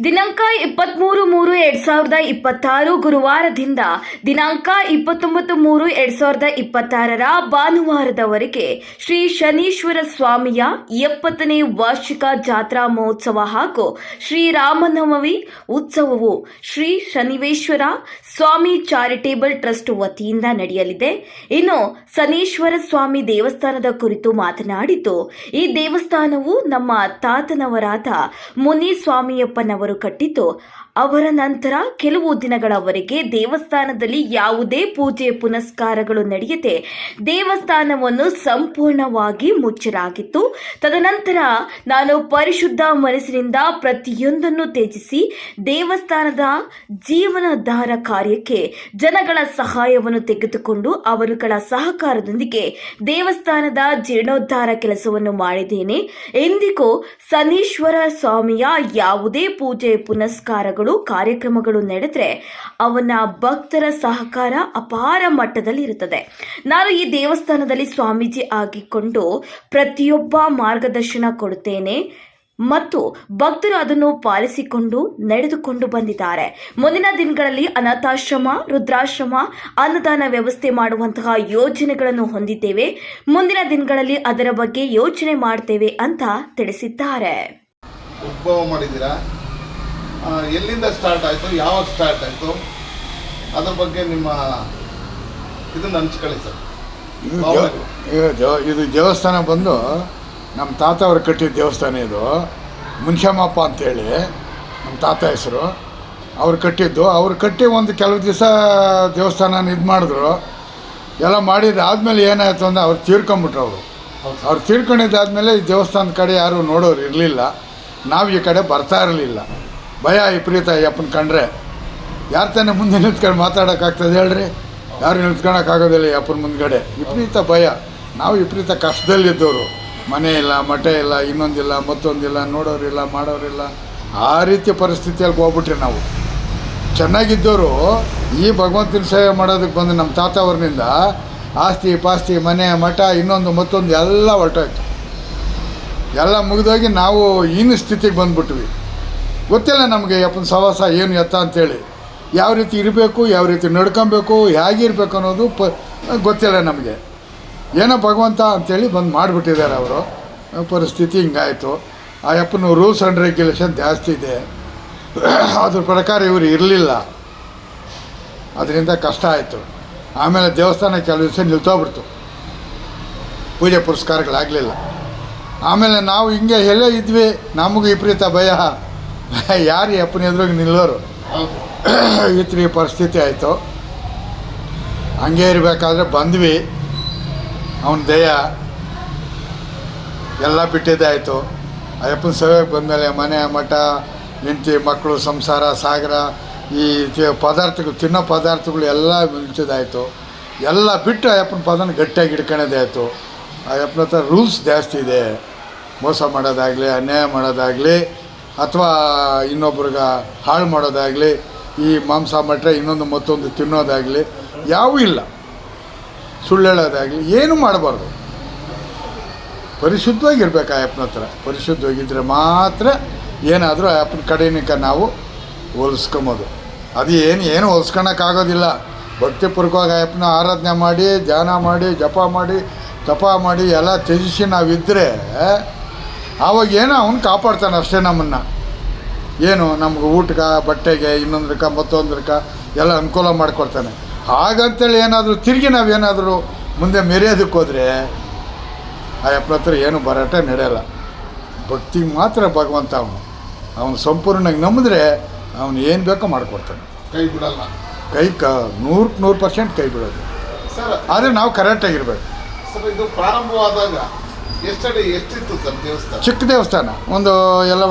ದಿನಾಂಕ 23/3/2026 ಗುರುವಾರದಿಂದ ದಿನಾಂಕ 29/3/2026 ಭಾನುವಾರದವರೆಗೆ ಶ್ರೀ ಶನೀಶ್ವರ ಸ್ವಾಮಿಯ 70ನೇ ವಾರ್ಷಿಕ ಜಾತ್ರಾ ಮಹೋತ್ಸವ ಹಾಗೂ ಶ್ರೀರಾಮನವಮಿ ಉತ್ಸವವು ಶ್ರೀ ಶನಿವೇಶ್ವರ ಸ್ವಾಮಿ ಚಾರಿಟೇಬಲ್ ಟ್ರಸ್ಟ್ ವತಿಯಿಂದ ನಡೆಯಲಿದೆ. ಇನ್ನು ಶನೀಶ್ವರ ಸ್ವಾಮಿ ದೇವಸ್ಥಾನದ ಕುರಿತು ಮಾತನಾಡಿದ್ದು, ಈ ದೇವಸ್ಥಾನವು ನಮ್ಮ ತಾತನವರಾದ ಮುನಿ ಸ್ವಾಮಿಯಪ್ಪನವರು ಕಟ್ಟಿದ್ದು, ಅವರ ನಂತರ ಕೆಲವು ದಿನಗಳವರೆಗೆ ದೇವಸ್ಥಾನದಲ್ಲಿ ಯಾವುದೇ ಪೂಜೆ ಪುನಸ್ಕಾರಗಳು ನಡೆಯದೆ ದೇವಸ್ಥಾನವನ್ನು ಸಂಪೂರ್ಣವಾಗಿ ಮುಚ್ಚಲಾಗಿತ್ತು. ತದನಂತರ ನಾನು ಪರಿಶುದ್ಧ ಮನಸ್ಸಿನಿಂದ ಪ್ರತಿಯೊಂದನ್ನು ತ್ಯಜಿಸಿ ದೇವಸ್ಥಾನದ ಜೀವನೋದ್ಧಾರ ಕಾರ್ಯಕ್ಕೆ ಜನಗಳ ಸಹಾಯವನ್ನು ತೆಗೆದುಕೊಂಡು ಅವರುಗಳ ಸಹಕಾರದೊಂದಿಗೆ ದೇವಸ್ಥಾನದ ಜೀರ್ಣೋದ್ಧಾರ ಕೆಲಸವನ್ನು ಮಾಡಿದ್ದೇನೆ. ಎಂದಿಗೂ ಶನೀಶ್ವರ ಸ್ವಾಮಿಯ ಯಾವುದೇ ಪೂಜೆ ಪುನಸ್ಕಾರಗಳು ಕಾರ್ಯಕ್ರಮಗಳು ನಡೆದರೆ ಅವನ ಭಕ್ತರ ಸಹಕಾರ ಅಪಾರ ಮಟ್ಟದಲ್ಲಿ ಇರುತ್ತದೆ. ನಾನು ಈ ದೇವಸ್ಥಾನದಲ್ಲಿ ಸ್ವಾಮೀಜಿ ಆಗಿಕೊಂಡು ಪ್ರತಿಯೊಬ್ಬ ಮಾರ್ಗದರ್ಶನ ಕೊಡುತ್ತೇನೆ ಮತ್ತು ಭಕ್ತರು ಅದನ್ನು ಪಾಲಿಸಿಕೊಂಡು ನಡೆದುಕೊಂಡು ಬಂದಿದ್ದಾರೆ. ಮುಂದಿನ ದಿನಗಳಲ್ಲಿ ಅನಾಥಾಶ್ರಮ, ರುದ್ರಾಶ್ರಮ, ಅನ್ನದಾನ ವ್ಯವಸ್ಥೆ ಮಾಡುವಂತಹ ಯೋಜನೆಗಳನ್ನು ಹೊಂದಿದ್ದೇವೆ. ಮುಂದಿನ ದಿನಗಳಲ್ಲಿ ಅದರ ಬಗ್ಗೆ ಯೋಚನೆ ಮಾಡ್ತೇವೆ ಅಂತ ತಿಳಿಸಿದ್ದಾರೆ. ಉದ್ಭವ ಮಾಡಿದ್ದೀರಾ, ಎಲ್ಲಿಂದ ಸ್ಟಾರ್ಟ್ ಆಯಿತು, ಯಾವಾಗ ಸ್ಟಾರ್ಟ್ ಆಯಿತು, ಅದ್ರ ಬಗ್ಗೆ ನಿಮ್ಮ ಇದನ್ನು ಹಂಚ್ಕೊಳ್ಳಿ ಸರ್. ಇದು ದೇವಸ್ಥಾನ ಬಂದು ನಮ್ಮ ತಾತ ಅವರು ಕಟ್ಟಿದ ದೇವಸ್ಥಾನ. ಇದು ಮುನ್ಷಮ್ಮಪ್ಪ ಅಂತೇಳಿ ನಮ್ಮ ತಾತ ಹೆಸರು. ಅವ್ರು ಕಟ್ಟಿದ್ದು. ಅವ್ರು ಕಟ್ಟಿ ಒಂದು ಕೆಲವು ದಿವಸ ದೇವಸ್ಥಾನ ಇದು ಮಾಡಿದ್ರು. ಎಲ್ಲ ಮಾಡಿದ್ದಾದಮೇಲೆ ಏನಾಯಿತು ಅಂದರೆ ಅವ್ರು ತೀರ್ಕೊಂಬಿಟ್ರು. ಅವ್ರು ತೀರ್ಕೊಂಡಿದ್ದಾದಮೇಲೆ ಈ ದೇವಸ್ಥಾನದ ಕಡೆ ಯಾರು ನೋಡೋರು ಇರಲಿಲ್ಲ. ನಾವು ಈ ಕಡೆ ಬರ್ತಾ ಇರಲಿಲ್ಲ. ಭಯ ವಿಪರೀತ ಅಯ್ಯಪ್ಪನ ಕಂಡ್ರೆ. ಯಾರು ತಾನೇ ಮುಂದೆ ನಿಂತ್ಕೊಂಡು ಮಾತಾಡೋಕ್ಕಾಗ್ತದೆ ಹೇಳ್ರಿ? ಯಾರು ನಿಂತ್ಕೊಳಕ್ಕಾಗೋದಿಲ್ಲ ಅಪ್ಪನ ಮುಂದ್ಗಡೆ. ವಿಪರೀತ ಭಯ. ನಾವು ವಿಪರೀತ ಕಷ್ಟದಲ್ಲಿದ್ದವರು. ಮನೆ ಇಲ್ಲ, ಮಠ ಇಲ್ಲ, ಇನ್ನೊಂದಿಲ್ಲ, ಮತ್ತೊಂದಿಲ್ಲ, ನೋಡೋರಿಲ್ಲ, ಮಾಡೋರಿಲ್ಲ. ಆ ರೀತಿಯ ಪರಿಸ್ಥಿತಿಯಲ್ಲಿ ಹೋಗ್ಬಿಟ್ರಿ ನಾವು. ಚೆನ್ನಾಗಿದ್ದವರು ಈ ಭಗವಂತನ ಸೇವೆ ಮಾಡೋದಕ್ಕೆ ಬಂದು ನಮ್ಮ ತಾತ ಅವ್ರನಿಂದ ಆಸ್ತಿ ಪಾಸ್ತಿ, ಮನೆ, ಮಠ, ಇನ್ನೊಂದು ಮತ್ತೊಂದು ಎಲ್ಲ ಹೊರಟೋಯ್ತು. ಎಲ್ಲ ಮುಗಿದೋಗಿ ನಾವು ಈನ ಸ್ಥಿತಿಗೆ ಬಂದುಬಿಟ್ವಿ. ಗೊತ್ತಿಲ್ಲ ನಮಗೆ ಅಪ್ಪನ ಸವಾಸ ಏನು ಎತ್ತ ಅಂಥೇಳಿ. ಯಾವ ರೀತಿ ಇರಬೇಕು, ಯಾವ ರೀತಿ ನಡ್ಕೊಬೇಕು, ಹೇಗಿರ್ಬೇಕು ಅನ್ನೋದು ಗೊತ್ತಿಲ್ಲ ನಮಗೆ. ಏನೋ ಭಗವಂತ ಅಂಥೇಳಿ ಬಂದು ಮಾಡಿಬಿಟ್ಟಿದ್ದಾರೆ ಅವರು. ಪರಿಸ್ಥಿತಿ ಹಿಂಗಾಯಿತು. ಆ ಅಪ್ಪನ ರೂಲ್ಸ್ ಆ್ಯಂಡ್ ರೆಗ್ಯುಲೇಷನ್ ಜಾಸ್ತಿ ಇದೆ. ಅದ್ರ ಪ್ರಕಾರ ಇವರು ಇರಲಿಲ್ಲ. ಅದರಿಂದ ಕಷ್ಟ ಆಯಿತು. ಆಮೇಲೆ ದೇವಸ್ಥಾನ ಕೆಲವು ದಿವಸ ನಿಲ್ತೋಗ್ಬಿಡ್ತು. ಪೂಜೆ ಪುರಸ್ಕಾರಗಳಾಗಲಿಲ್ಲ. ಆಮೇಲೆ ನಾವು ಹಿಂಗೆ ಎಲ್ಲೇ ಇದ್ವಿ. ನಮಗೂ ವಿಪರೀತ ಭಯ. ಯಾರು ಅಪ್ಪನ ಎದುರಿಗೆ ನಿಲ್ಲೋರು? ಈ ಪರಿಸ್ಥಿತಿ ಆಯಿತು. ಹಂಗೆ ಇರಬೇಕಾದ್ರೆ ಬಂದ್ವಿ. ಅವನ ದಯ ಎಲ್ಲ ಬಿಟ್ಟಿದ್ದಾಯಿತು. ಅಯ್ಯಪ್ಪನ ಸೇವೆಗೆ ಬಂದಮೇಲೆ ಮನೆ, ಮಠ, ಹೆಂಡತಿ, ಮಕ್ಕಳು, ಸಂಸಾರ, ಸಾಗರ, ಈ ಪದಾರ್ಥಗಳು, ತಿನ್ನೋ ಪದಾರ್ಥಗಳು ಎಲ್ಲ ನಿಲ್ಸಿದಾಯಿತು. ಎಲ್ಲ ಬಿಟ್ಟು ಅಯ್ಯಪ್ಪನ ಪದನ ಗಟ್ಟಿಯಾಗಿ ಹಿಡ್ಕೊಳ್ಳೋದಾಯಿತು. ಅಯ್ಯಪ್ಪನ ಹತ್ರ ರೂಲ್ಸ್ ಜಾಸ್ತಿ ಇದೆ. ಮೋಸ ಮಾಡೋದಾಗಲಿ, ಅನ್ಯಾಯ ಮಾಡೋದಾಗಲಿ, ಅಥವಾ ಇನ್ನೊಬ್ರಿಗೆ ಹಾಳು ಮಾಡೋದಾಗಲಿ, ಈ ಮಾಂಸ ಮಟ್ರೆ ಇನ್ನೊಂದು ಮತ್ತೊಂದು ತಿನ್ನೋದಾಗಲಿ ಯಾವೂ ಇಲ್ಲ. ಸುಳ್ಳು ಹೇಳೋದಾಗಲಿ ಏನೂ ಮಾಡಬಾರ್ದು. ಪರಿಶುದ್ಧವಾಗಿರ್ಬೇಕು ಅಯ್ಯಪ್ಪನ ಹತ್ರ. ಪರಿಶುದ್ಧವಾಗಿದ್ದರೆ ಮಾತ್ರ ಏನಾದರೂ ಅಯ್ಯಪ್ಪನ ಕಡೆನಿಕ ನಾವು ಹೋಲಿಸ್ಕೊಂಬೋದು. ಅದು ಏನು ಹೋಲಿಸ್ಕೊಳಕ್ಕಾಗೋದಿಲ್ಲ. ಭಕ್ತಿಪೂರ್ವಕವಾಗಿ ಅಯ್ಯಪ್ಪನ ಆರಾಧನೆ ಮಾಡಿ, ಧ್ಯಾನ ಮಾಡಿ, ಜಪ ಮಾಡಿ, ತಪ ಮಾಡಿ ಎಲ್ಲ ತ್ಯಜಿಸಿ ನಾವಿದ್ದರೆ ಆವಾಗ ಏನೋ ಅವನು ಕಾಪಾಡ್ತಾನೆ ಅಷ್ಟೇ ನಮ್ಮನ್ನು. ಏನು ನಮ್ಗೆ ಊಟಕ್ಕೆ, ಬಟ್ಟೆಗೆ, ಇನ್ನೊಂದಕ್ಕೆ ಮತ್ತೊಂದಕ್ಕೆ ಎಲ್ಲ ಅನುಕೂಲ ಮಾಡಿಕೊಡ್ತಾನೆ. ಹಾಗಂತೇಳಿ ಏನಾದರೂ ತಿರುಗಿ ನಾವೇನಾದರೂ ಮುಂದೆ ಮೆರೆಯೋದಕ್ಕೆ ಹೋದರೆ ಅಯ್ಯಪ್ಪನ ಹತ್ರ ಏನು ಭರಾಟ ನಡೆಯಲ್ಲ. ಭಕ್ತಿಗೆ ಮಾತ್ರ ಭಗವಂತ ಅವನು ಸಂಪೂರ್ಣವಾಗಿ ನಂಬಿದ್ರೆ ಅವನು ಏನು ಬೇಕೋ ಮಾಡಿಕೊಡ್ತಾನೆ. ಕೈ ಬಿಡಲ್ಲ. 100% ಕೈ ಬಿಡೋದು. ಸರ್, ಆದರೆ ನಾವು ಕರೆಕ್ಟಾಗಿರ್ಬೇಕು. ಸರ್, ಇದು ಪ್ರಾರಂಭವಾದಾಗ ಎಷ್ಟಿತ್ತು ಸರ್ ದೇವಸ್ಥಾನ? ಚಿಕ್ಕ ದೇವಸ್ಥಾನ. ಒಂದು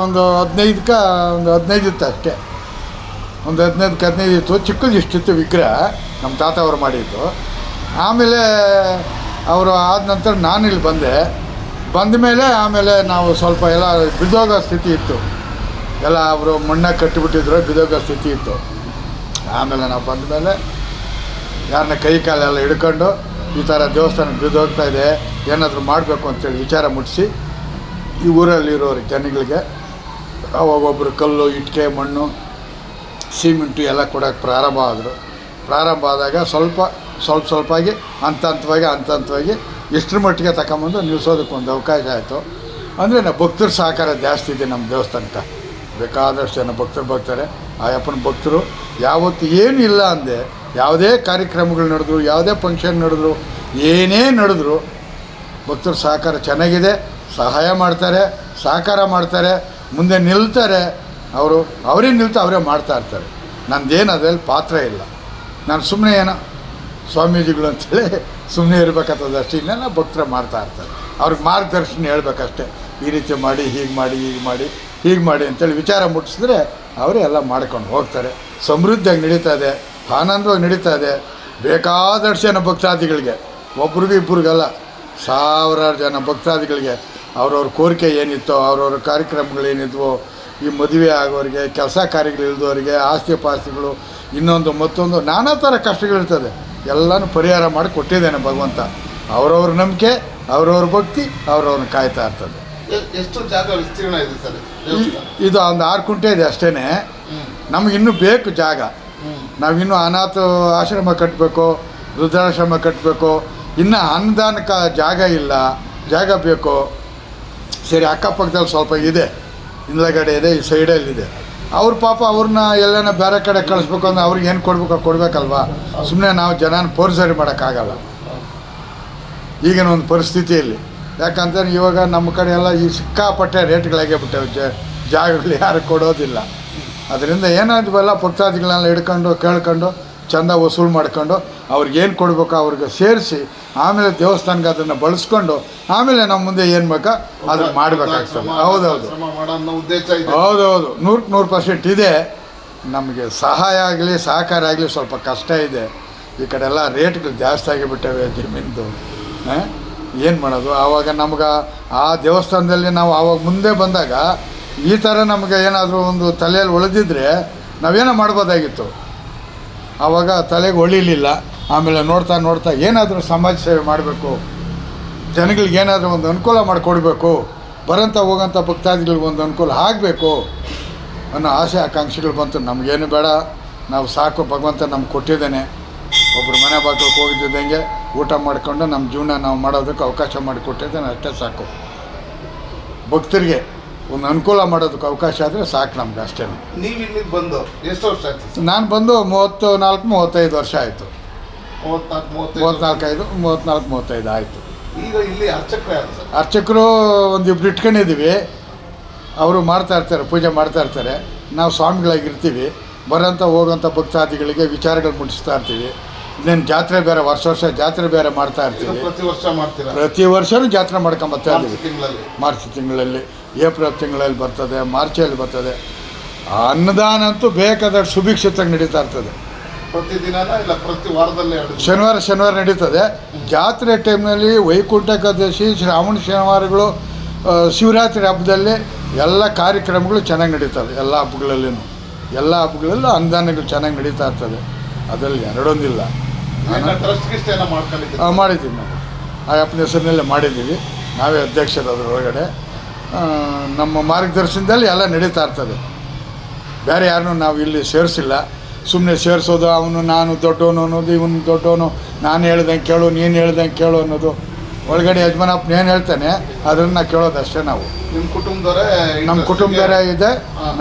15 ಇತ್ತು ಅಷ್ಟೇ. ಒಂದು 15 ಇತ್ತು. ಚಿಕ್ಕದು ಇಷ್ಟಿತ್ತು ವಿಗ್ರಹ. ನಮ್ಮ ತಾತ ಅವರು ಮಾಡಿದ್ದು. ಆಮೇಲೆ ಅವರು ಆದ ನಂತರ ನಾನು ಇಲ್ಲಿ ಬಂದ ಮೇಲೆ ಆಮೇಲೆ ನಾವು ಸ್ವಲ್ಪ ಎಲ್ಲ ಬಿದ್ದೋಗೋ ಸ್ಥಿತಿ ಇತ್ತು. ಎಲ್ಲ ಅವರು ಮಣ್ಣಾಗ ಕಟ್ಟಿಬಿಟ್ಟಿದ್ರು, ಬಿದ್ದೋಗೋ ಸ್ಥಿತಿ ಇತ್ತು. ಆಮೇಲೆ ನಾವು ಬಂದ ಮೇಲೆ ಯಾರನ್ನ ಕೈ ಕಾಲೆಲ್ಲ ಹಿಡ್ಕೊಂಡು ಈ ಥರ ದೇವಸ್ಥಾನಕ್ಕೆ ಬಿದ್ದೋಗ್ತಾ ಇದೆ, ಏನಾದರೂ ಮಾಡಬೇಕು ಅಂತೇಳಿ ವಿಚಾರ ಮುಟ್ಟಿಸಿ ಈ ಊರಲ್ಲಿರೋರಿಗೆ ಜನಗಳಿಗೆ ಅವಾಗ ಒಬ್ಬರು ಕಲ್ಲು ಇಟ್ಟಿಗೆ ಮಣ್ಣು ಸಿಮೆಂಟು ಎಲ್ಲ ಕೊಡೋಕ್ಕೆ ಪ್ರಾರಂಭ ಆದಾಗ ಸ್ವಲ್ಪವಾಗಿ ಹಂತವಾಗಿ ಎಷ್ಟರ ಮಟ್ಟಿಗೆ ತಗೊಂಬಂದು ನಿಲ್ಲಿಸೋದಕ್ಕೆ ಒಂದು ಅವಕಾಶ ಆಯಿತು. ಅಂದರೆ ನಾವು ಭಕ್ತರ ಸಹಕಾರ ಜಾಸ್ತಿ ಇದೆ ನಮ್ಮ ದೇವಸ್ಥಾನಕ್ಕೆ. ಬೇಕಾದಷ್ಟು ಜನ ಭಕ್ತರು ಬರ್ತಾರೆ. ಆ ಅಪ್ಪನ ಭಕ್ತರು ಯಾವತ್ತು ಏನೂ ಇಲ್ಲ ಅಂದೆ, ಯಾವುದೇ ಕಾರ್ಯಕ್ರಮಗಳು ನಡೆದ್ರು, ಯಾವುದೇ ಫಂಕ್ಷನ್ ನಡೆದ್ರು, ಏನೇ ನಡೆದ್ರು ಭಕ್ತರ ಸಹಕಾರ ಚೆನ್ನಾಗಿದೆ. ಸಹಾಯ ಮಾಡ್ತಾರೆ, ಸಹಕಾರ ಮಾಡ್ತಾರೆ, ಮುಂದೆ ನಿಲ್ತಾರೆ. ಅವರೇ ಅವರೇ ಮಾಡ್ತಾಯಿರ್ತಾರೆ. ನಂದೇನು ಅದರಲ್ಲಿ ಪಾತ್ರ ಇಲ್ಲ. ನಾನು ಸುಮ್ಮನೆ ಏನೋ ಸ್ವಾಮೀಜಿಗಳು ಅಂತೇಳಿ ಸುಮ್ಮನೆ ಇರಬೇಕಾಗ್ತದೆ ಅಷ್ಟೇ. ಇನ್ನೆಲ್ಲ ಭಕ್ತರು ಮಾಡ್ತಾಯಿರ್ತಾರೆ. ಅವ್ರಿಗೆ ಮಾರ್ಗದರ್ಶನ ಹೇಳ್ಬೇಕಷ್ಟೇ. ಈ ರೀತಿ ಮಾಡಿ, ಹೀಗೆ ಮಾಡಿ ಅಂತೇಳಿ ವಿಚಾರ ಮುಟ್ಟಿಸಿದ್ರೆ ಅವರೇ ಎಲ್ಲ ಮಾಡ್ಕೊಂಡು ಹೋಗ್ತಾರೆ. ಸಮೃದ್ಧಿಯಾಗಿ ನಡೀತಾ ಇದೆ, ಆನಂದವಾಗಿ ನಡೀತಾ ಇದೆ. ಬೇಕಾದಷ್ಟು ಜನ ಭಕ್ತಾದಿಗಳಿಗೆ, ಒಬ್ರಿಗೂ ಇಬ್ಬರಿಗಲ್ಲ, ಸಾವಿರಾರು ಜನ ಭಕ್ತಾದಿಗಳಿಗೆ ಅವ್ರವ್ರ ಕೋರಿಕೆ ಏನಿತ್ತೋ, ಅವ್ರವ್ರ ಕಾರ್ಯಕ್ರಮಗಳೇನಿದ್ವೋ, ಈ ಮದುವೆ ಆಗೋರಿಗೆ, ಕೆಲಸ ಕಾರ್ಯಗಳಿಲ್ದವರಿಗೆ, ಆಸ್ತಿ ಪಾಸ್ತಿಗಳು, ಇನ್ನೊಂದು ಮತ್ತೊಂದು ನಾನಾ ಥರ ಕಷ್ಟಗಳಿರ್ತದೆ. ಎಲ್ಲನೂ ಪರಿಹಾರ ಮಾಡಿ ಕೊಟ್ಟಿದ್ದೇನೆ ಭಗವಂತ. ಅವ್ರವ್ರ ನಂಬಿಕೆ, ಅವ್ರವ್ರ ಭಕ್ತಿ ಅವ್ರವ್ರನ್ನ ಕಾಯ್ತಾ ಇರ್ತದೆ. ಎಷ್ಟು ಜಾಗ ವಿಸ್ತೀರ್ಣ ಇದೆ ಸರ್? ಇದು ಒಂದು 6 ಕುಂಟೆ ಇದೆ ಅಷ್ಟೇ. ನಮಗಿನ್ನೂ ಬೇಕು ಜಾಗ. ನಾವಿನ್ನೂ ಅನಾಥ ಆಶ್ರಮ ಕಟ್ಟಬೇಕು, ವೃದ್ಧಾಶ್ರಮ ಕಟ್ಟಬೇಕು. ಇನ್ನು ಅನ್ನದಾನಕ್ಕೆ ಜಾಗ ಇಲ್ಲ, ಜಾಗ ಬೇಕು. ಸರಿ, ಅಕ್ಕಪಕ್ಕದಲ್ಲಿ ಸ್ವಲ್ಪ ಇದೆ, ಹಿಂದಗಡೆ ಇದೆ, ಈ ಸೈಡಲ್ಲಿದೆ. ಅವ್ರ ಪಾಪ ಅವ್ರನ್ನ ಎಲ್ಲನ ಬೇರೆ ಕಡೆ ಕಳಿಸ್ಬೇಕು ಅಂದ್ರೆ ಅವ್ರಿಗೆ ಏನು ಕೊಡಬೇಕಲ್ವಾ. ಸುಮ್ಮನೆ ನಾವು ಜನನ ಫೋರ್ಸರಿ ಮಾಡೋಕ್ಕಾಗಲ್ಲ ಈಗಿನ ಒಂದು ಪರಿಸ್ಥಿತಿಯಲ್ಲಿ. ಯಾಕಂತಂದ್ರೆ ಇವಾಗ ನಮ್ಮ ಕಡೆ ಎಲ್ಲ ಈ ಸಿಕ್ಕಾಪಟ್ಟೆ ರೇಟ್ಗಳಾಗೇ ಬಿಟ್ಟವೆ, ಜಾಗಗಳು ಯಾರು ಕೊಡೋದಿಲ್ಲ. ಅದರಿಂದ ಏನಾದ್ವಲ್ಲ ಭಕ್ತಾದಿಗಳನ್ನೆಲ್ಲ ಹಿಡ್ಕೊಂಡು ಕೇಳ್ಕೊಂಡು ಚಂದ ವಸೂಲು ಮಾಡ್ಕೊಂಡು ಅವ್ರಿಗೇನು ಕೊಡಬೇಕು ಅವ್ರಿಗೆ ಸೇರಿಸಿ ಆಮೇಲೆ ದೇವಸ್ಥಾನಕ್ಕೆ ಅದನ್ನು ಬಳಸ್ಕೊಂಡು ಆಮೇಲೆ ನಮ್ಮ ಮುಂದೆ ಏನು ಬೇಕೋ ಅದನ್ನು ಮಾಡಬೇಕಾಗ್ತದೆ. ಹೌದೌದು 100% ಇದೆ. ನಮಗೆ ಸಹಾಯ ಆಗಲಿ ಸಹಕಾರ ಆಗಲಿ ಸ್ವಲ್ಪ ಕಷ್ಟ ಇದೆ. ಈ ಕಡೆ ಎಲ್ಲ ರೇಟ್ಗಳು ಜಾಸ್ತಿ ಆಗಿಬಿಟ್ಟವೆ ಜಮೀನ್ದು. ಏನು ಮಾಡೋದು? ಆವಾಗ ನಮ್ಗೆ ಆ ದೇವಸ್ಥಾನದಲ್ಲಿ ನಾವು ಆವಾಗ ಮುಂದೆ ಬಂದಾಗ ಈ ಥರ ನಮಗೆ ಏನಾದರೂ ಒಂದು ತಲೆಯಲ್ಲಿ ಉಳಿದಿದ್ರೆ ನಾವೇನೋ ಮಾಡ್ಬೋದಾಗಿತ್ತು. ಆವಾಗ ತಲೆಗೆ ಹೊಳಿಲಿಲ್ಲ. ಆಮೇಲೆ ನೋಡ್ತಾ ಏನಾದರೂ ಸಮಾಜ ಸೇವೆ ಮಾಡಬೇಕು, ಜನಗಳಿಗೆ ಏನಾದರೂ ಒಂದು ಅನುಕೂಲ ಮಾಡಿಕೊಡ್ಬೇಕು, ಬರೋಂಥ ಹೋಗೋಂಥ ಭಕ್ತಾದಿಗಳಿಗೆ ಒಂದು ಅನುಕೂಲ ಆಗಬೇಕು ಅನ್ನೋ ಆಸೆ ಆಕಾಂಕ್ಷೆಗಳು ಬಂತು. ನಮಗೇನು ಬೇಡ, ನಾವು ಸಾಕು, ಭಗವಂತ ನಮ್ಗೆ ಕೊಟ್ಟಿದ್ದಾನೆ. ಒಬ್ಬರು ಮನೆ ಬಾಗಿಲಿಗೆ ಹೋಗಿದ್ದಂಗೆ ಊಟ ಮಾಡಿಕೊಂಡು ನಮ್ಮ ಜೀವನ ನಾವು ಮಾಡೋದಕ್ಕೆ ಅವಕಾಶ ಮಾಡಿಕೊಟ್ಟಿದ್ದಾನೆ, ಅಷ್ಟೇ ಸಾಕು. ಭಕ್ತರಿಗೆ ಒಂದು ಅನುಕೂಲ ಮಾಡೋದಕ್ಕೆ ಅವಕಾಶ ಆದರೆ ಸಾಕು ನಮ್ಗೆ, ಅಷ್ಟೇ. ನೀವು ಇಲ್ಲಿಗೆ ಬಂದು ಎಷ್ಟು ವರ್ಷ ಆಯ್ತು? ನಾನು ಬಂದು 34-35 ವರ್ಷ ಆಯಿತು. 34-35 ಆಯಿತು. ಈಗ ಇಲ್ಲಿ ಅರ್ಚಕರು ಯಾರು ಸರ್? ಅರ್ಚಕರು ಒಂದಿಬ್ರು ಇಟ್ಕೊಂಡಿದ್ದೀವಿ. ಅವರು ಮಾಡ್ತಾಯಿರ್ತಾರೆ, ಪೂಜೆ ಮಾಡ್ತಾಯಿರ್ತಾರೆ. ನಾವು ಸ್ವಾಮಿಗಳಾಗಿರ್ತೀವಿ. ಬರೋಂಥ ಹೋಗೋಂಥ ಭಕ್ತಾದಿಗಳಿಗೆ ವಿಚಾರಗಳು ಮುಟ್ಟಿಸ್ತಾ ಇರ್ತೀವಿ. ಇನ್ನೇನು ಜಾತ್ರೆ ಬೇರೆ, ವರ್ಷ ಜಾತ್ರೆ ಬೇರೆ ಮಾಡ್ತಾ ಇರ್ತೀವಿ. ಪ್ರತಿ ವರ್ಷ ಮಾಡ್ತೀರಾ? ಪ್ರತಿ ವರ್ಷವೂ ಜಾತ್ರೆ ಮಾಡ್ಕೊಂಬರ್ತಾ ಇದ್ದೀವಿ. ಮಾರ್ಚ್ ತಿಂಗಳಲ್ಲಿ, ಏಪ್ರಿಲ್ ತಿಂಗಳಲ್ಲಿ ಬರ್ತದೆ, ಮಾರ್ಚಲ್ಲಿ ಬರ್ತದೆ. ಅನ್ನದಾನ ಅಂತೂ ಬೇಕಾದಷ್ಟು ಸುಭಿಕ್ಷಿತಾಗಿ ನಡೀತಾ ಇರ್ತದೆ. ಪ್ರತಿದಿನ ಇಲ್ಲ ಪ್ರತಿ ವಾರದಲ್ಲಿ? ಶನಿವಾರ ನಡೀತದೆ. ಜಾತ್ರೆ ಟೈಮ್ನಲ್ಲಿ ವೈಕುಂಠ ಏಕಾದಶಿ, ಶ್ರಾವಣ ಶನಿವಾರಗಳು, ಶಿವರಾತ್ರಿ ಹಬ್ಬದಲ್ಲಿ ಎಲ್ಲ ಕಾರ್ಯಕ್ರಮಗಳು ಚೆನ್ನಾಗಿ ನಡೀತವೆ. ಎಲ್ಲ ಹಬ್ಬಗಳಲ್ಲೂ ಅನ್ನದಾನಗಳು ಚೆನ್ನಾಗಿ ನಡೀತಾ ಇರ್ತದೆ. ಅದರಲ್ಲಿ ಎರಡೊಂದಿಲ್ಲ. ಮಾಡಿದ್ದೀವಿ ನಾವು. ಆ ಅಪ್ಪನ ಹೆಸರಿನಲ್ಲೇ ಮಾಡಿದ್ದೀವಿ. ನಾವೇ ಅಧ್ಯಕ್ಷರು ಅದರೊಳಗಡೆ. ನಮ್ಮ ಮಾರ್ಗದರ್ಶನದಲ್ಲಿ ಎಲ್ಲ ನಡೀತಾ ಇರ್ತದೆ. ಬೇರೆ ಯಾರನ್ನೂ ನಾವು ಇಲ್ಲಿ ಸೇರಿಸಿಲ್ಲ. ಸುಮ್ಮನೆ ಸೇರಿಸೋದು, ಅವನು ನಾನು ದೊಡ್ಡವನು ಅನ್ನೋದು, ಇವನು ದೊಡ್ಡವನು, ನಾನು ಹೇಳ್ದಂಗೆ ಕೇಳು, ನೀನು ಹೇಳ್ದಂಗೆ ಕೇಳು ಅನ್ನೋದು. ಒಳಗಡೆ ಯಜಮಾನಪ್ಪನ ಏನು ಹೇಳ್ತಾನೆ ಅದನ್ನು ಕೇಳೋದು ಅಷ್ಟೇ. ನಾವು ನಮ್ಮ ಕುಟುಂಬದವರೇ ಇದೆ.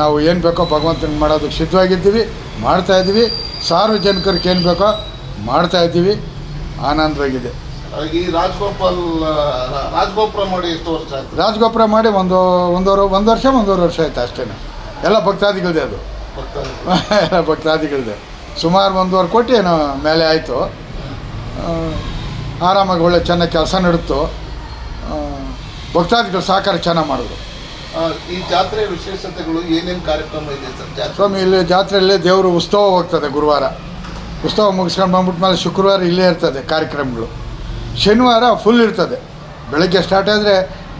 ನಾವು ಏನು ಬೇಕೋ ಭಗವಂತನಿಗೆ ಮಾಡೋದಕ್ಕೆ ಸಿದ್ಧವಾಗಿದ್ದೀವಿ, ಮಾಡ್ತಾಯಿದ್ದೀವಿ. ಸಾರ್ವಜನಿಕರಿಗೆ ಏನು ಬೇಕೋ ಮಾಡ್ತಾಯಿದ್ದೀವಿ. ಆನಂದವಾಗಿದೆ. ಈ ರಾಜಗೋಪುರ ಮಾಡಿ ಎಷ್ಟು ವರ್ಷ ಆಯ್ತು? ರಾಜಗೋಪುರ ಮಾಡಿ ಒಂದೂವರೆ ವರ್ಷ ಆಯ್ತು ಅಷ್ಟೇ. ಎಲ್ಲ ಭಕ್ತಾದಿಗಳದೆ, ಅದು ಎಲ್ಲ ಭಕ್ತಾದಿಗಳದೆ. ಸುಮಾರು 1.5 ಕೋಟಿ ಏನೋ ಮೇಲೆ ಆಯಿತು. ಆರಾಮಾಗಿ ಒಳ್ಳೆ ಚೆನ್ನಾಗಿ ಕೆಲಸ ನಡೆದು ಭಕ್ತಾದಿಗಳು ಸಹಕಾರ ಚೆನ್ನಾಗಿ ಮಾಡಿದ್ರು. ಈ ಜಾತ್ರೆ ವಿಶೇಷತೆಗಳು ಏನೇನು ಕಾರ್ಯಕ್ರಮ ಇದೆ ಸರ್? ಸ್ವಾಮಿ, ಇಲ್ಲಿ ಜಾತ್ರೆಯಲ್ಲಿ ದೇವರು ಉತ್ಸವ ಹೋಗ್ತದೆ. ಗುರುವಾರ ಉತ್ಸವ ಮುಗಿಸ್ಕೊಂಡು ಬಂದ್ಬಿಟ್ಟು ಮೇಲೆ ಶುಕ್ರವಾರ ಇಲ್ಲೇ ಇರ್ತದೆ ಕಾರ್ಯಕ್ರಮಗಳು. ಶನಿವಾರ ಫುಲ್ ಇರ್ತದೆ. ಬೆಳಗ್ಗೆ ಸ್ಟಾರ್ಟ್ ಆದರೆ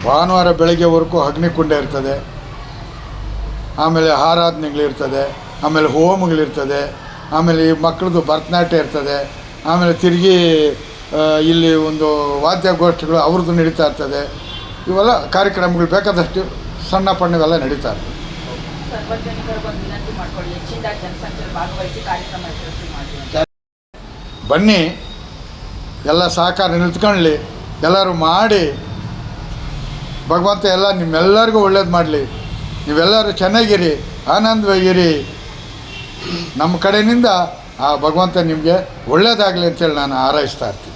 ಭಾನುವಾರ ಬೆಳಗ್ಗೆವರೆಗೂ ಅಗ್ನಿಕುಂಡ ಇರ್ತದೆ. ಆಮೇಲೆ ಆರಾಧನೆಗಳಿರ್ತದೆ, ಆಮೇಲೆ ಹೋಮಗಳಿರ್ತದೆ, ಆಮೇಲೆ ಈ ಮಕ್ಕಳದು ಭರತನಾಟ್ಯ ಇರ್ತದೆ. ಆಮೇಲೆ ತಿರುಗಿ ಇಲ್ಲಿ ಒಂದು ವಾದ್ಯಗೋಷ್ಠಿಗಳು ಅವ್ರದ್ದು ನಡೀತಾ ಇರ್ತದೆ. ಇವೆಲ್ಲ ಕಾರ್ಯಕ್ರಮಗಳು ಬೇಕಾದಷ್ಟು ಸಣ್ಣ ಪಣ್ಣವೆಲ್ಲ ನಡೀತಾ ಇರ್ತದೆ. ಸಾರ್ವಜನಿಕರು ಒಂದು ವಿನಂತಿ ಮಾಡ್ಕೊಳ್ಳಿ, ಹೆಚ್ಚಿನದಾಗಿ ಜನಸಂಖ್ಯೆಯಲ್ಲಿ ಭಾಗವಹಿಸಿ ಕಾರ್ಯಕ್ರಮ ಯಶಸ್ವಿ ಮಾಡಿ. ಬನ್ನಿ, ಎಲ್ಲ ಸಹಕಾರ ನಿಲ್ತ್ಕೊಳ್ಳಿ, ಎಲ್ಲರೂ ಮಾಡಿ. ಭಗವಂತ ಎಲ್ಲ ನಿಮ್ಮೆಲ್ಲರಿಗೂ ಒಳ್ಳೇದು ಮಾಡಲಿ. ನೀವೆಲ್ಲರೂ ಚೆನ್ನಾಗಿರಿ, ಆನಂದವಾಗಿರಿ. ನಮ್ಮ ಕಡೆಯಿಂದ ಆ ಭಗವಂತ ನಿಮಗೆ ಒಳ್ಳೇದಾಗಲಿ ಅಂತೇಳಿ ನಾನು ಹಾರೈಸ್ತಾ ಇರ್ತೀನಿ.